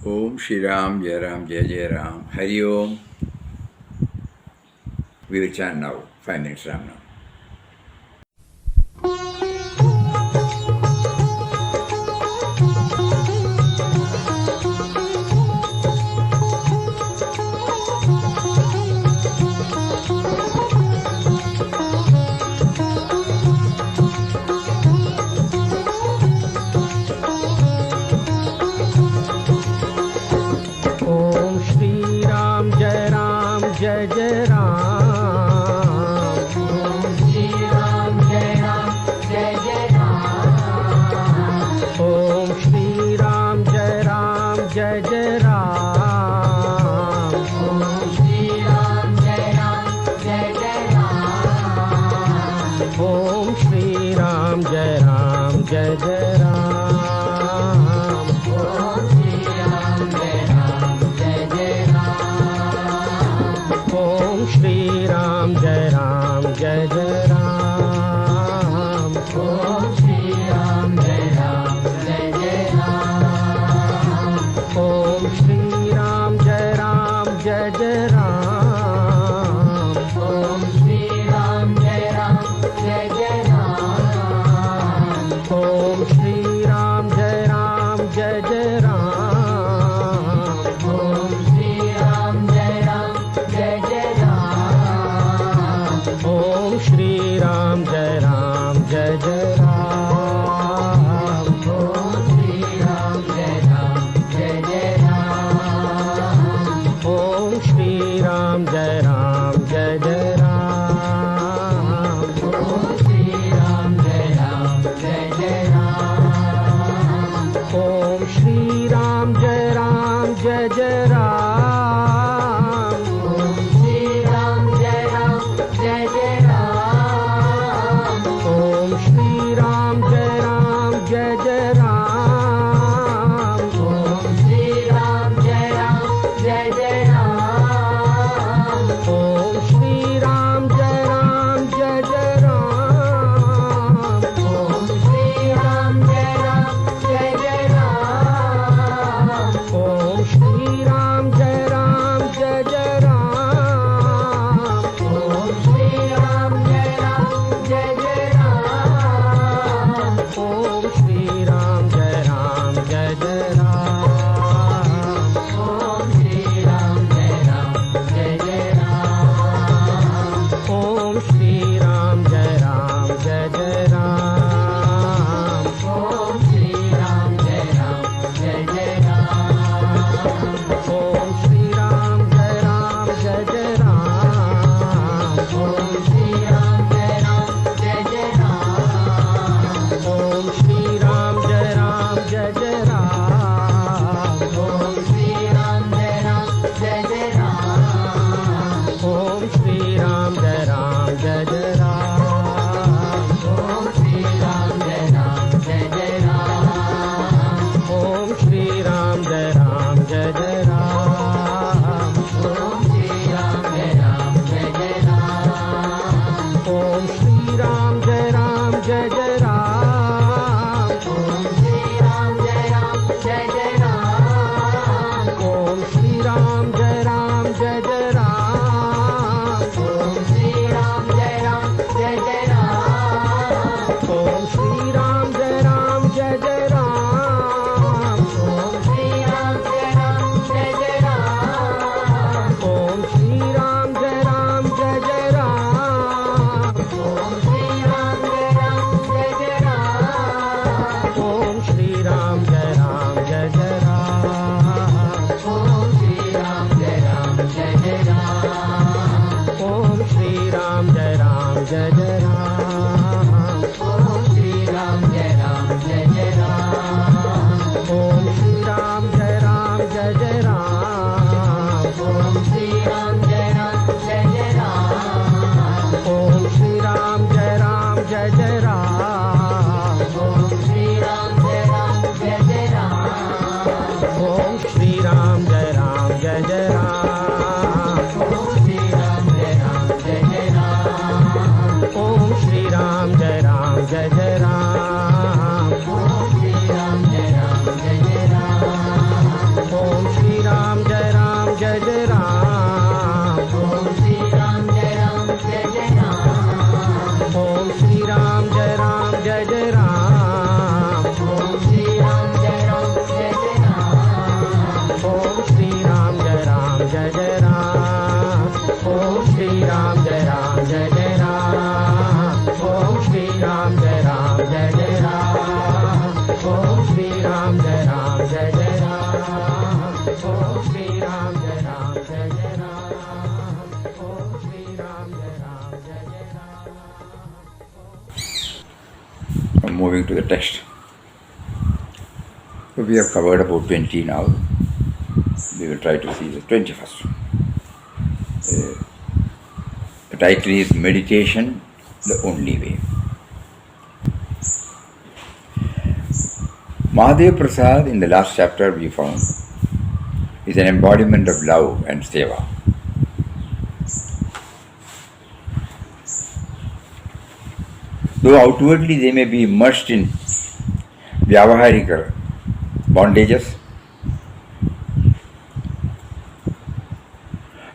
Om Shri Ram, Jai Ram, Jai Jai Ram, Hari Om. We will chant now, 5 minutes Ram now. Shri Ram moving to the text. So we have covered about 20 now. We will try to see the 21st. The title is Meditation, the Only Way. Mahadev Prasad, in the last chapter we found, is an embodiment of love and seva. Though outwardly they may be immersed in Vyavaharic bondages,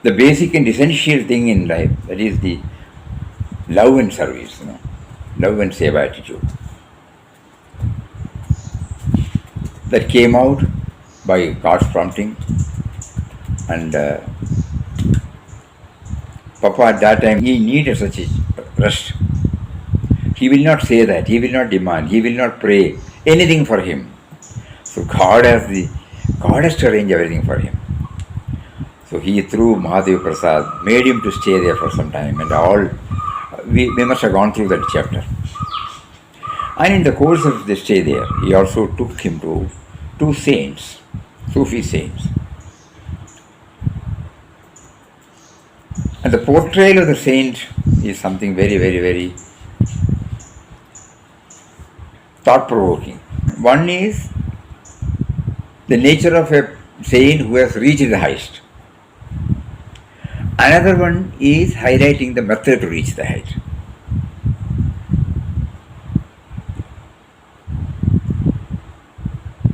the basic and essential thing in life, that is the love and service, love and seva attitude, that came out by God's prompting. And Papa at that time, he needed such a rest. He will not say that, he will not demand, he will not pray anything for him. So God has to arrange everything for him. So he, through Mahadev Prasad, made him to stay there for some time, and all we must have gone through that chapter. And in the course of the stay there, he also took him to two saints, Sufi saints. And the portrayal of the saint is something very, very, very thought-provoking. One is the nature of a saint who has reached the highest. Another one is highlighting the method to reach the height.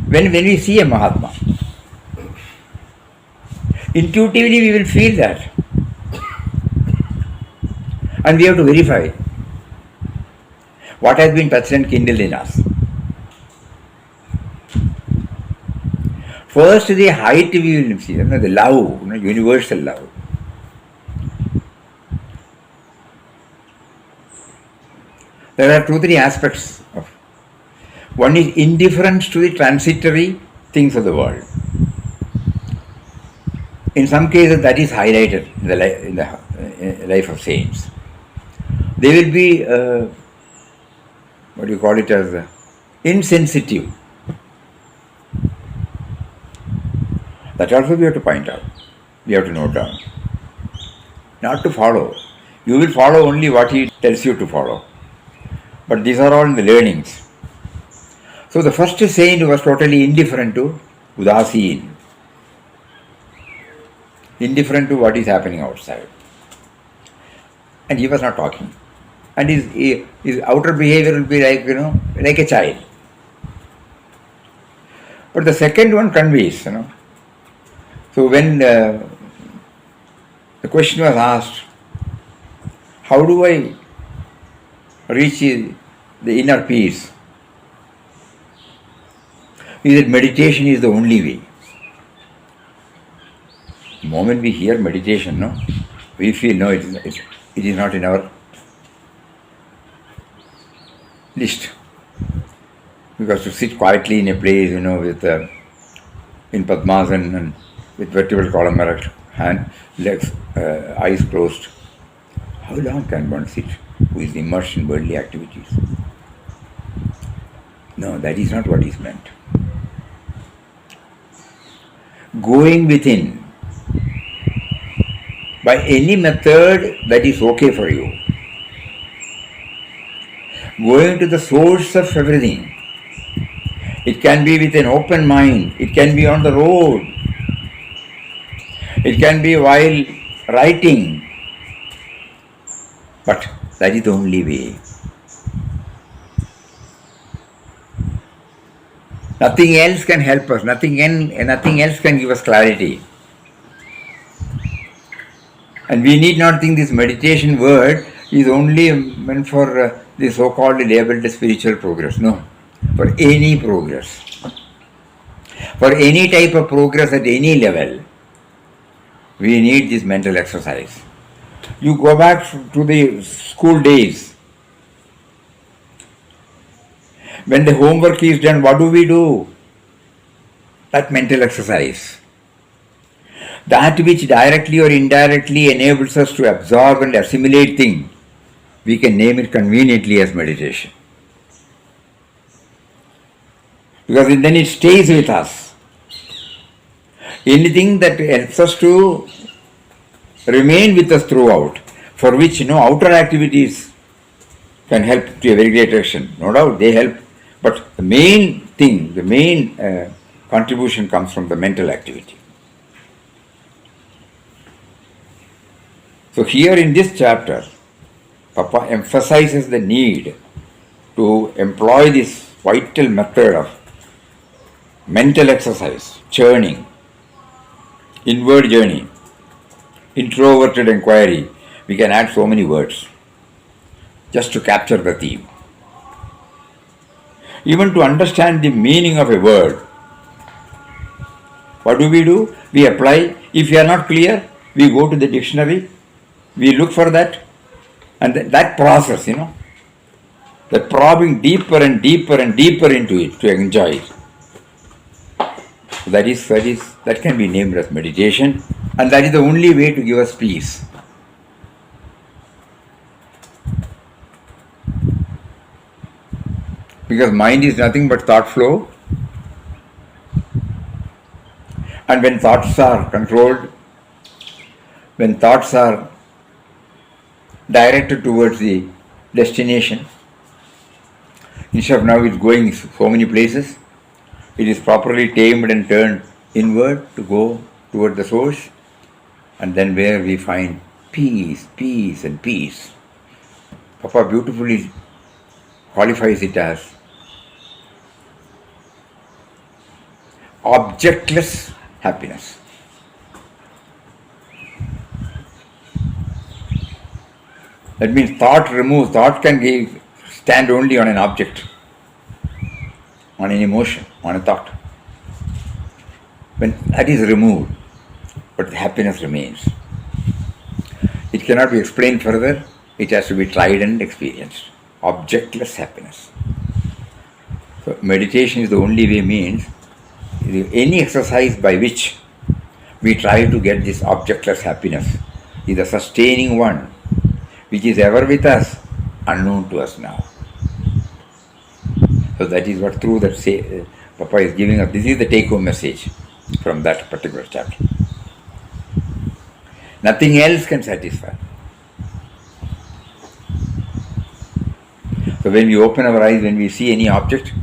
When we see a Mahatma, intuitively we will feel that. And we have to verify what has been touched and kindled in us. First, the height we will see, the love, universal love. There are 2-3 aspects of. One is indifference to the transitory things of the world. In some cases, that is highlighted in the life of saints. They will be, as insensitive. That also we have to point out. We have to note down. Not to follow. You will follow only what he tells you to follow. But these are all in the learnings. So the first saint was totally indifferent to Udasin. Indifferent to what is happening outside. And he was not talking. And his outer behavior will be like a child. But the second one conveys, So when the question was asked, how do I reach the inner peace? He said meditation is the only way. The moment we hear meditation, we feel, it is not in our list. Because to sit quietly in a place, with in Padmasana and with vertebral column erect, legs, eyes closed, how long can one sit who is immersed in worldly activities? No, that is not what is meant. Going within by any method that is okay for you. Going to the source of everything. It can be with an open mind. It can be on the road. It can be while writing. But that is the only way. Nothing else can help us. Nothing else can give us clarity. And we need not think this meditation word is only meant for the so-called labeled spiritual progress. No. For any progress. For any type of progress at any level, we need this mental exercise. You go back to the school days. When the homework is done, what do? That mental exercise. That which directly or indirectly enables us to absorb and assimilate things, we can name it conveniently as meditation. because then it stays with us. Anything that helps us to remain with us throughout, for which outer activities can help to a very great extent. No doubt they help, but the main thing, the main contribution comes from the mental activity. So here in this chapter, Papa emphasizes the need to employ this vital method of mental exercise, churning, inward journey, introverted inquiry. We can add so many words just to capture the theme. Even to understand the meaning of a word, what do? We apply. If we are not clear, we go to the dictionary, we look for that, and that process, that probing deeper and deeper and deeper into it to enjoy it. That can be named as meditation, and that is the only way to give us peace. Because mind is nothing but thought flow, and when thoughts are controlled, when thoughts are directed towards the destination, instead of now it's going so many places, it is properly tamed and turned inward to go toward the source, and then where we find peace, peace and peace. Papa beautifully qualifies it as objectless happiness. That means thought can stand only on an object, on an emotion, on a thought. When that is removed, but the happiness remains. It cannot be explained further, it has to be tried and experienced. Objectless happiness. So meditation is the only way, means any exercise by which we try to get this objectless happiness is a sustaining one, which is ever with us, unknown to us now. So that is what through that Papa is giving us. This is the take-home message from that particular chapter. Nothing else can satisfy. So when we open our eyes, when we see any object,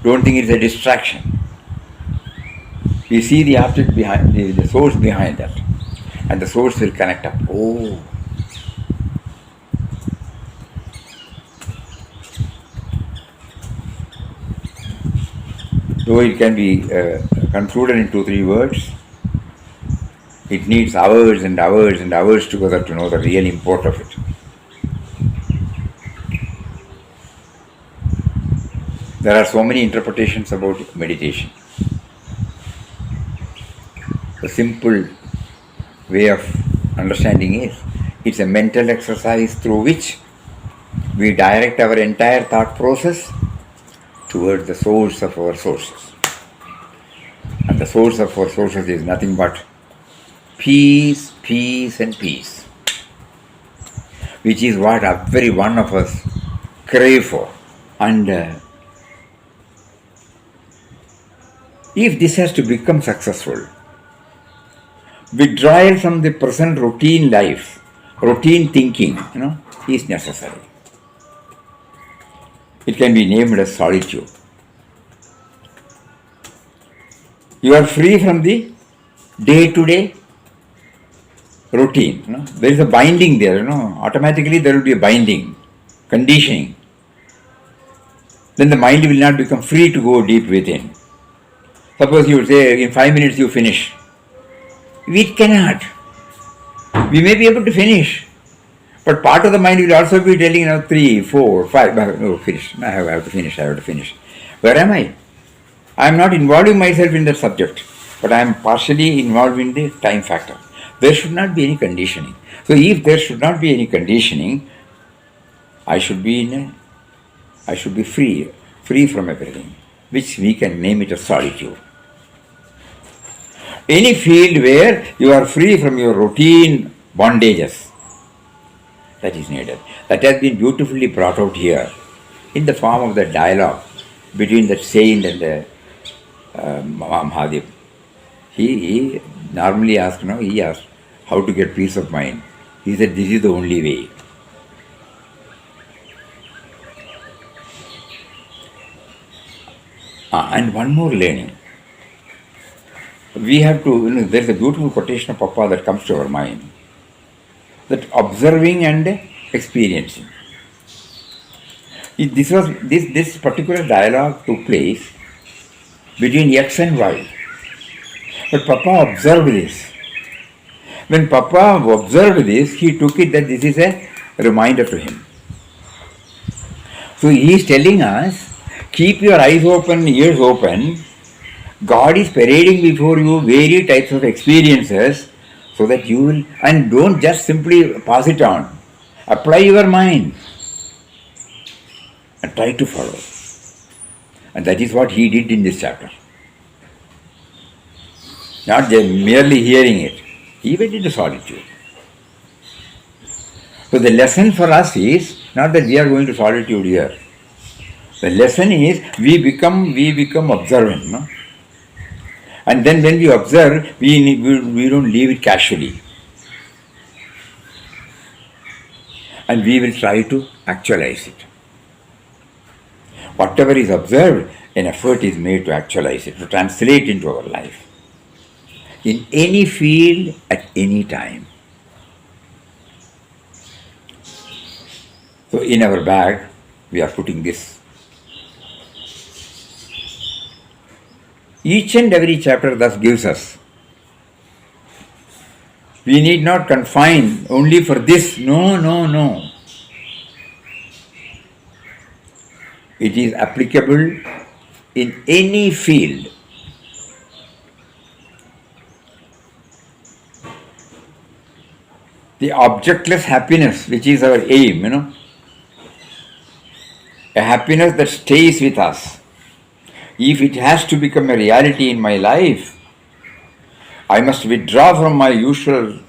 don't think it's a distraction. We see the object behind, the source behind that, and the source will connect up. Oh. Though it can be concluded in 2-3 words, it needs hours and hours and hours together to know the real import of it. There are so many interpretations about meditation. The simple way of understanding is, it's a mental exercise through which we direct our entire thought process towards the source of our sources. And the source of our sources is nothing but peace, peace and peace, which is what every one of us crave for. And if this has to become successful, withdrawal from the present routine life, routine thinking, is necessary. It can be named as solitude. You are free from the day-to-day routine. There is a binding there. Automatically there will be a binding, conditioning. Then the mind will not become free to go deep within. Suppose you would say, in 5 minutes you finish. We cannot. We may be able to finish, but part of the mind will also be telling 3, 4, 5, no, finish. I have to finish. Where am I? I am not involving myself in that subject, but I am partially involved in the time factor. There should not be any conditioning. So if there should not be any conditioning, I should be free from everything, which we can name it as solitude. Any field where you are free from your routine bondages, that is needed. That has been beautifully brought out here in the form of the dialogue between that saint and the Mahadev. He normally asked, he asked how to get peace of mind. He said, this is the only way. And one more learning. We have to, there's a beautiful quotation of Papa that comes to our mind. That observing and experiencing. This particular dialogue took place between X and Y. But Papa observed this. When Papa observed this, he took it that this is a reminder to him. So he is telling us, keep your eyes open, ears open. God is parading before you various types of experiences so that you will, and don't just simply pass it on. Apply your mind and try to follow. And that is what he did in this chapter. Not just merely hearing it. He went into solitude. So the lesson for us is not that we are going to solitude here. The lesson is we become observant. No? And then when we observe, we don't leave it casually. And we will try to actualize it. Whatever is observed, an effort is made to actualize it, to translate into our life. In any field, at any time. So in our bag, we are putting this. Each and every chapter thus gives us. We need not confine only for this. No. It is applicable in any field. The objectless happiness, which is our aim, a happiness that stays with us. If it has to become a reality in my life, I must withdraw from my usual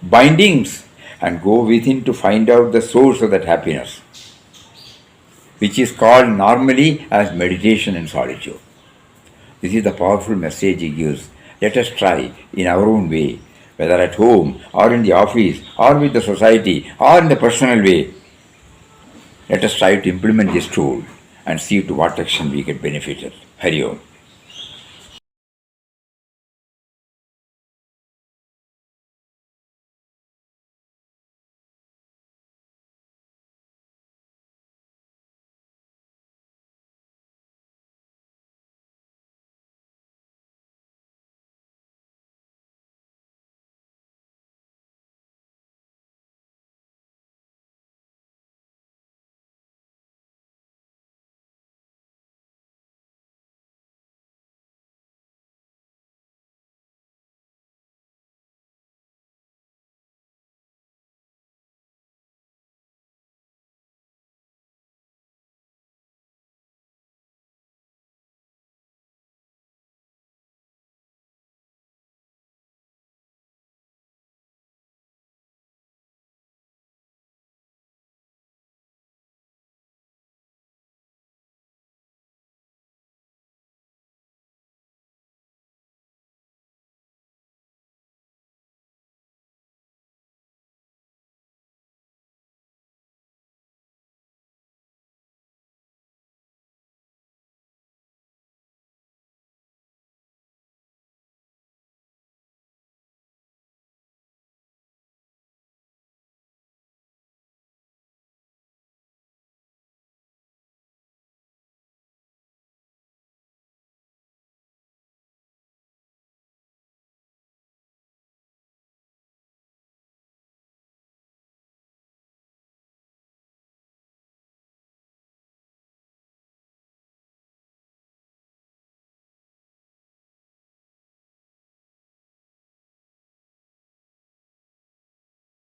bindings and go within to find out the source of that happiness, which is called normally as meditation and solitude. This is the powerful message he gives. Let us try in our own way, whether at home or in the office or with the society or in the personal way. Let us try to implement this tool and see to what extent we get benefited. Hari Om.